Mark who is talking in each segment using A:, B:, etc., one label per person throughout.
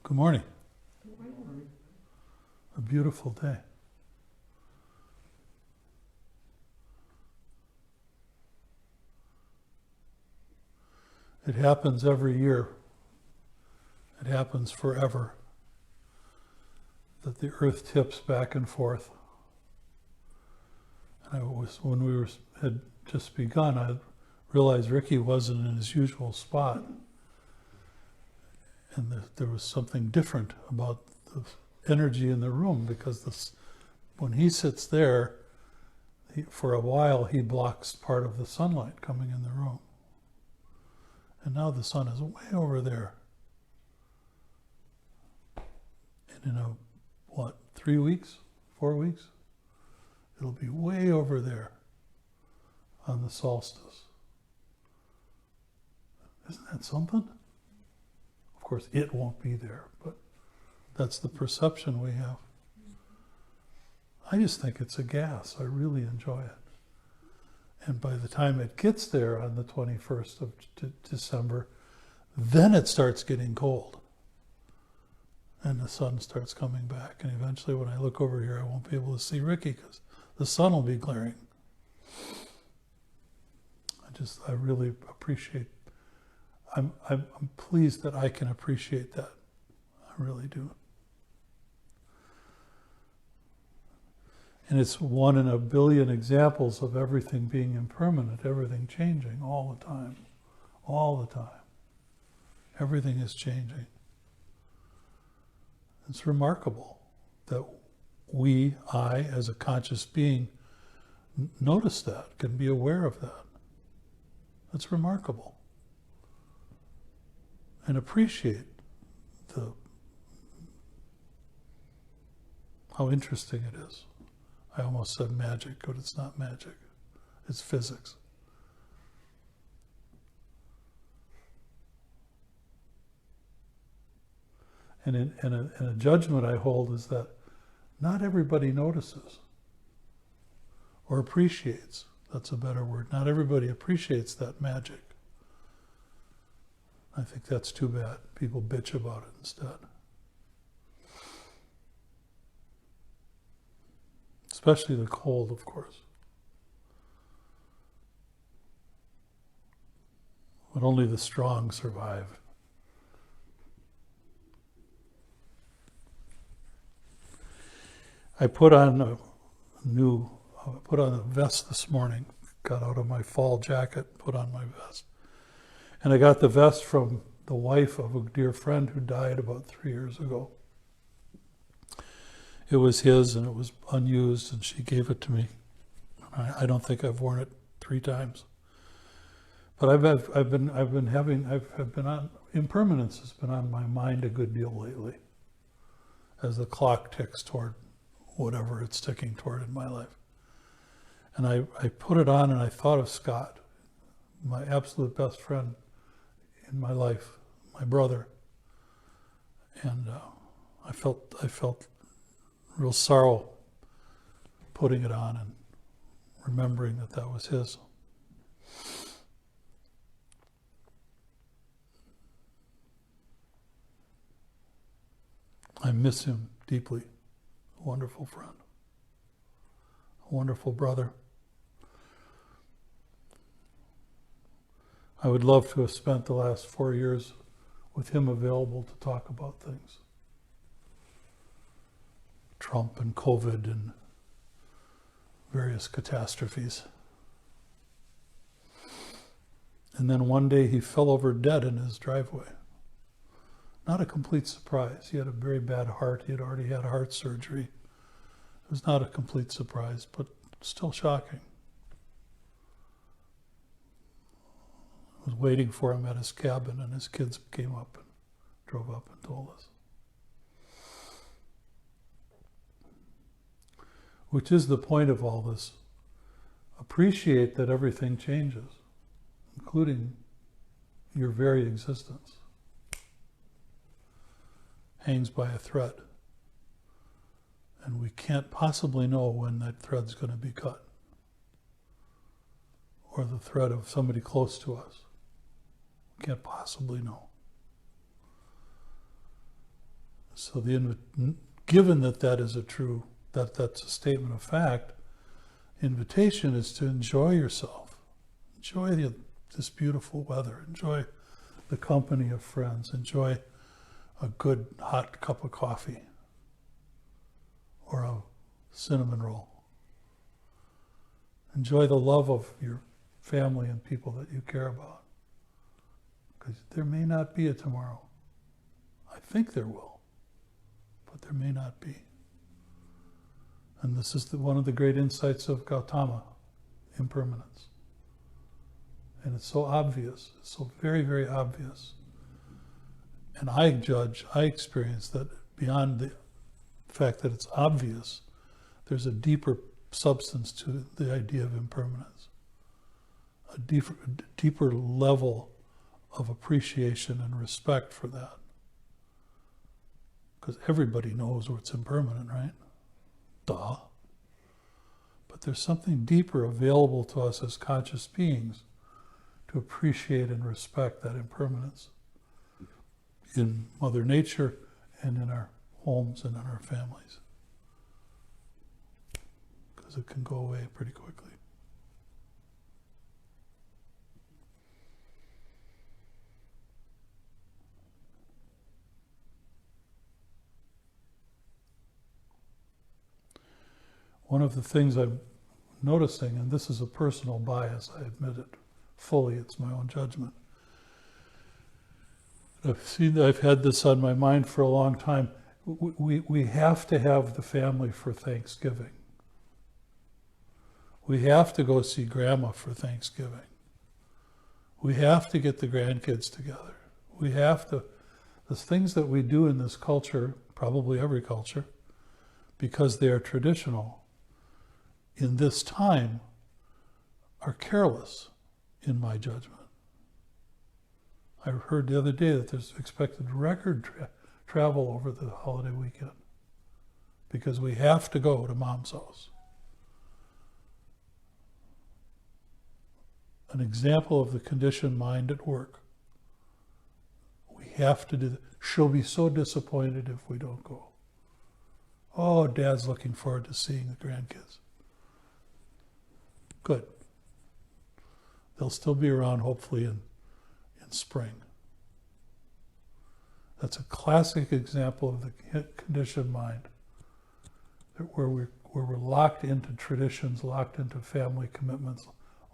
A: Good morning. A beautiful day. It happens every year. It happens forever. That the earth tips back and forth. And when we had just begun, I realized Ricky wasn't in his usual spot. And there was something different about the energy in the room, because when he sits there, for a while he blocks part of the sunlight coming in the room. And now the sun is way over there. And in 3 weeks, 4 weeks, it'll be way over there on the solstice. Isn't that something? Of course, it won't be there, but that's the perception we have. I just think it's a gas. I really enjoy it. And by the time it gets there on the 21st of December, then it starts getting cold. And the sun starts coming back. And eventually when I look over here, I won't be able to see Ricky because the sun will be glaring. I really appreciate, I'm pleased that I can appreciate that. I really do. And it's one in a billion examples of everything being impermanent, everything changing all the time. All the time. Everything is changing. It's remarkable that I, as a conscious being, notice that, can be aware of that. That's remarkable. And appreciate how interesting it is. I almost said magic, but it's not magic. It's physics. And a judgment I hold is that not everybody notices or appreciates. That's a better word. Not everybody appreciates that magic. I think that's too bad. People bitch about it instead. Especially the cold, of course. But only the strong survive. I put on a vest this morning. Got out of my fall jacket, put on my vest. And I got the vest from the wife of a dear friend who died about 3 years ago. It was his and it was unused, and she gave it to me. I don't think I've worn it 3 times. But impermanence has been on my mind a good deal lately, as the clock ticks toward whatever it's ticking toward in my life. And I put it on and I thought of Scott, my absolute best friend in my life, my brother. And I felt real sorrow putting it on and remembering that was his. I miss him deeply. A wonderful friend. A wonderful brother. I would love to have spent the last 4 years with him available to talk about things. Trump and COVID and various catastrophes. And then one day he fell over dead in his driveway. Not a complete surprise. He had a very bad heart. He had already had heart surgery. It was not a complete surprise, but still shocking. I was waiting for him at his cabin, and his kids came up and drove up and told us. Which is the point of all this. Appreciate that everything changes, including your very existence. Hangs by a thread. And we can't possibly know when that thread's going to be cut. Or the thread of somebody close to us. We can't possibly know. So given that that is that's a statement of fact, invitation is to enjoy yourself. Enjoy this beautiful weather. Enjoy the company of friends. Enjoy a good hot cup of coffee or a cinnamon roll. Enjoy the love of your family and people that you care about. Because there may not be a tomorrow. I think there will, but there may not be. And this is one of the great insights of Gautama, impermanence. And it's so obvious, it's so very, very obvious. And I experience that beyond the fact that it's obvious, there's a deeper substance to the idea of impermanence. A deeper level of appreciation and respect for that. Because everybody knows what's impermanent, right? Duh. But there's something deeper available to us as conscious beings to appreciate and respect that impermanence in Mother Nature and in our homes and in our families. Because it can go away pretty quickly. One of the things I'm noticing, and this is a personal bias, I admit it fully, it's my own judgment. I've had this on my mind for a long time. We have to have the family for Thanksgiving. We have to go see Grandma for Thanksgiving. We have to get the grandkids together. We have to, the things that we do in this culture, probably every culture, because they are traditional, in this time, are careless, in my judgment. I heard the other day that there's expected record travel over the holiday weekend because we have to go to Mom's house. An example of the conditioned mind at work. We have to do that. She'll be so disappointed if we don't go. Oh, Dad's looking forward to seeing the grandkids. Good. They'll still be around, hopefully, in spring. That's a classic example of the conditioned mind, where we're locked into traditions, locked into family commitments,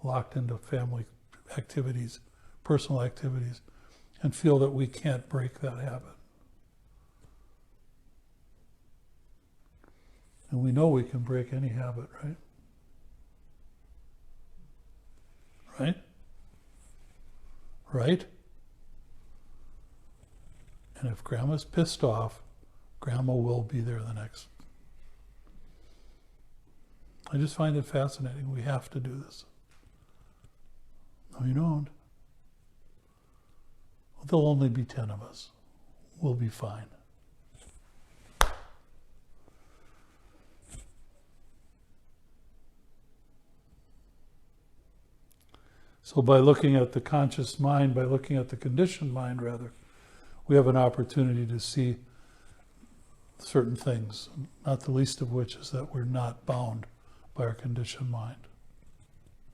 A: locked into family activities, personal activities, and feel that we can't break that habit. And we know we can break any habit, right? Right? Right? And if Grandma's pissed off, Grandma will be there the next. I just find it fascinating. We have to do this. No, you don't. Well, there'll only be 10 of us. We'll be fine. So by looking at the conscious mind, by looking at the conditioned mind rather, we have an opportunity to see certain things, not the least of which is that we're not bound by our conditioned mind.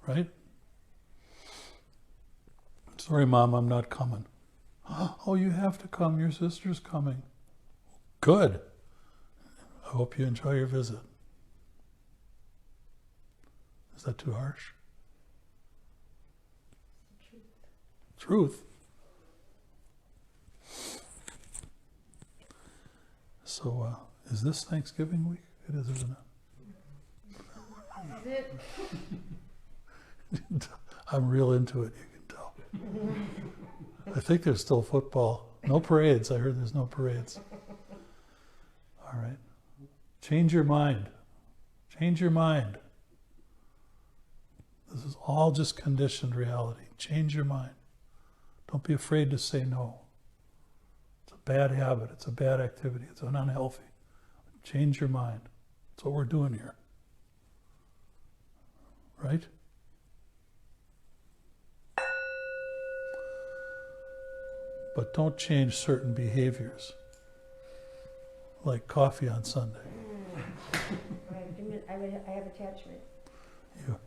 A: Right? Sorry, Mom, I'm not coming. Oh, you have to come. Your sister's coming. Good. I hope you enjoy your visit. Is that too harsh? Truth. So, is this Thanksgiving week? It is, isn't it? Is it? I'm real into it, you can tell. I think there's still football. No parades. I heard there's no parades. All right. Change your mind. Change your mind. This is all just conditioned reality. Change your mind. Don't be afraid to say no. It's a bad habit. It's a bad activity. It's unhealthy. Change your mind. That's what we're doing here. Right? But don't change certain behaviors. like coffee on Sunday.
B: I have attachment.
A: You,